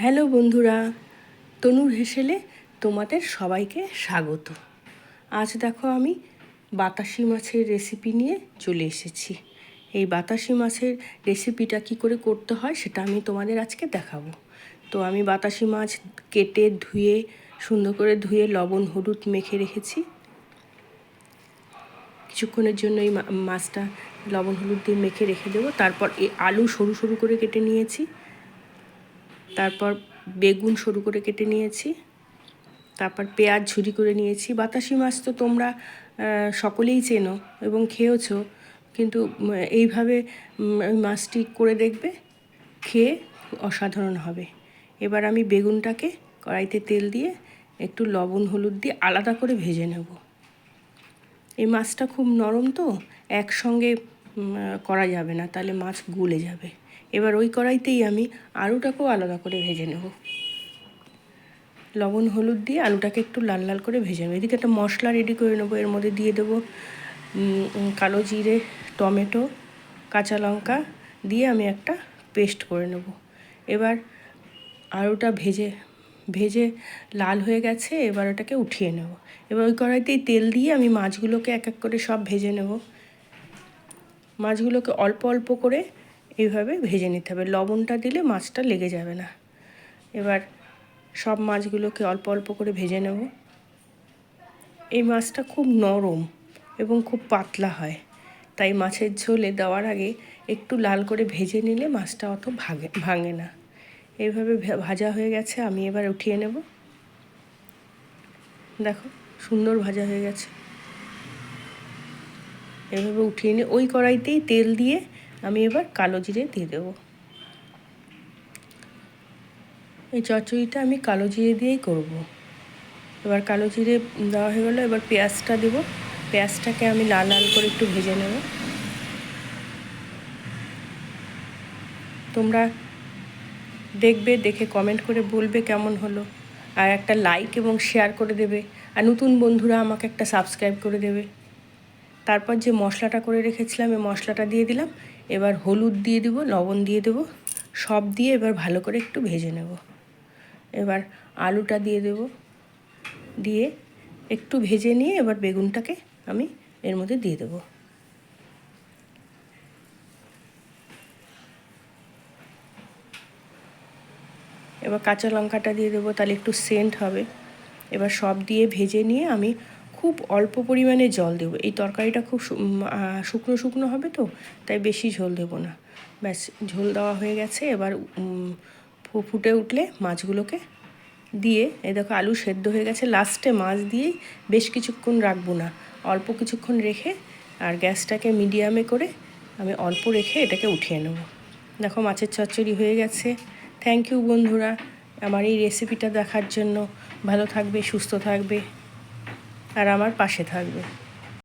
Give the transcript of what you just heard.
Hello বন্ধুরা, তনুর হেসেলে তোমাদের সবাইকে স্বাগত। আজ দেখো আমি বাতাসি মাছের রেসিপি নিয়ে চলে এসেছি। এই বাতাসি মাছের রেসিপিটা কি করে করতে হয় সেটা আমি তোমাদের আজকে দেখাবো। তো আমি বাতাসি মাছ কেটে ধুয়ে সুন্দর করে ধুয়ে লবণ হলুদ মেখে রেখেছি। কিছুক্ষণের জন্য এই মাছটা লবণ হলুদ দিয়ে মেখে রেখে দেবো। তারপর এই আলু সরু সরু করে কেটে নিয়েছি, তারপর বেগুন সরু করে কেটে নিয়েছি, তারপর পেঁয়াজ ঝুরি করে নিয়েছি। বাতাসি মাছ তো তোমরা সকলেই চেনো এবং খেয়েছো, কিন্তু এইভাবে মাছটি করে দেখবে, খেয়ে অসাধারণ হবে। এবার আমি বেগুনটাকে কড়াইতে তেল দিয়ে একটু লবণ হলুদ দিয়ে আলাদা করে ভেজে নেব। এই মাছটা খুব নরম তো, একসঙ্গে করা যাবে না, তাহলে মাছ গলে যাবে। এবার ওই কড়াইতেই আমি আলুটাকেও আলাদা করে ভেজে নেব। লবণ হলুদ দিয়ে আলুটাকে একটু লাল লাল করে ভেজে নেব। এদিকে একটা মশলা রেডি করে নেবো। এর মধ্যে দিয়ে দেবো কালো জিরে, টমেটো, কাঁচা লঙ্কা দিয়ে আমি একটা পেস্ট করে নেব। এবার আলুটা ভেজে লাল হয়ে গেছে, এবার ওটাকে উঠিয়ে নেব। এবার ওই কড়াইতেই তেল দিয়ে আমি মাছগুলোকে এক এক করে সব ভেজে নেব। মাছগুলোকে অল্প অল্প করে এইভাবে ভেজে নিতে হবে, লবণটা দিলে মাছটা লেগে যাবে না। এবার সব মাছগুলোকে অল্প অল্প করে ভেজে নেব। এই মাছটা খুব নরম এবং খুব পাতলা হয়, তাই মাছের ঝোলে দেওয়ার আগে একটু লাল করে ভেজে নিলে মাছটা অত ভাঙে না। এইভাবে ভাজা হয়ে গেছে, আমি এবার উঠিয়ে নেব। দেখো সুন্দর ভাজা হয়ে গেছে। এভাবে উঠিয়ে নিয়ে ওই কড়াইতেই তেল দিয়ে আমি এবার কালো জিরে দিয়ে দেবো। এই চচ্চড়িটা আমি কালো জিরে দিয়েই করব। এবার কালো জিরে দেওয়া হয়ে গেলো, এবার পেঁয়াজটা দেবো। পেঁয়াজটাকে আমি লাল লাল করে একটু ভেজে নেব। তোমরা দেখবে, দেখে কমেন্ট করে বলবে কেমন হলো, আর একটা লাইক এবং শেয়ার করে দেবে। আর নতুন বন্ধুরা আমাকে একটা সাবস্ক্রাইব করে দেবে। তারপর যে মশলাটা করে রেখেছিলাম, এই মশলাটা দিয়ে দিলাম। এবার হলুদ দিয়ে দেবো, লবণ দিয়ে দেবো, সব দিয়ে এবার ভালো করে একটু ভেজে নেব। এবার আলুটা দিয়ে দেবো, দিয়ে একটু ভেজে নিয়ে এবার বেগুনটাকে আমি এর মধ্যে দিয়ে দেবো। এবার কাঁচা লঙ্কাটা দিয়ে দেবো, তাহলে একটু সেন্ট হবে। এবার সব দিয়ে ভেজে নিয়ে আমি খুব অল্প পরিমাণে জল দেবো। এই তরকারিটা খুব শুকনো শুকনো হবে তো, তাই বেশি ঝোল দেবো না। ব্যাস, ঝোল দেওয়া হয়ে গেছে। এবার ফুটে উঠলে মাছগুলোকে দিয়ে, এই দেখো আলু সেদ্ধ হয়ে গেছে, লাস্টে মাছ দিয়েই বেশ কিছুক্ষণ রাখবো না, অল্প কিছুক্ষণ রেখে আর গ্যাসটাকে মিডিয়ামে করে আমি অল্প রেখে এটাকে উঠিয়ে নেব। দেখো মাছের চচ্চড়ি হয়ে গেছে। থ্যাংক ইউ বন্ধুরা আমার এই রেসিপিটা দেখার জন্য। ভালো থাকবে, সুস্থ থাকবে আর আমার পাশে থাকবে।